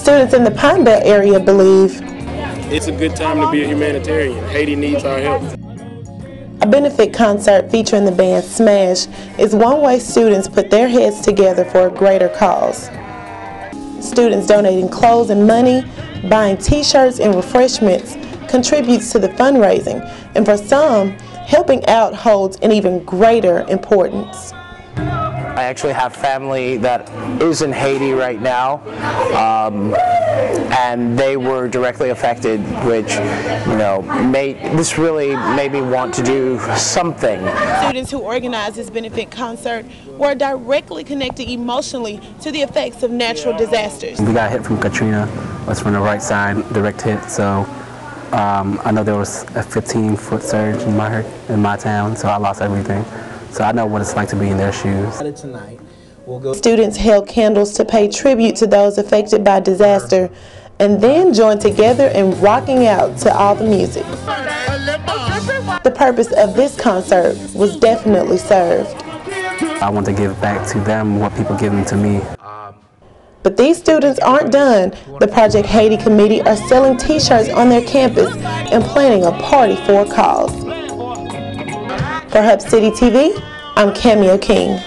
Students in the Pine Belt area believe it's a good time to be a humanitarian. Haiti needs our help. A benefit concert featuring the band Smash is one way students put their heads together for a greater cause. Students donating clothes and money, buying t-shirts and refreshments contributes to the fundraising, and for some, helping out holds an even greater importance. I actually have family that is in Haiti right now, and they were directly affected, which, this really made me want to do something. Students who organized this benefit concert were directly connected emotionally to the effects of natural disasters. We got hit from Katrina. It was from the right side, direct hit, so I know there was a 15-foot surge in my town, so I lost everything. So I know what it's like to be in their shoes. Students held candles to pay tribute to those affected by disaster and then joined together in rocking out to all the music. The purpose of this concert was definitely served. I want to give back to them what people give them to me. But these students aren't done. The Project Haiti Committee are selling t-shirts on their campus and planning a party for a cause. For Hub City TV, I'm Cameo King.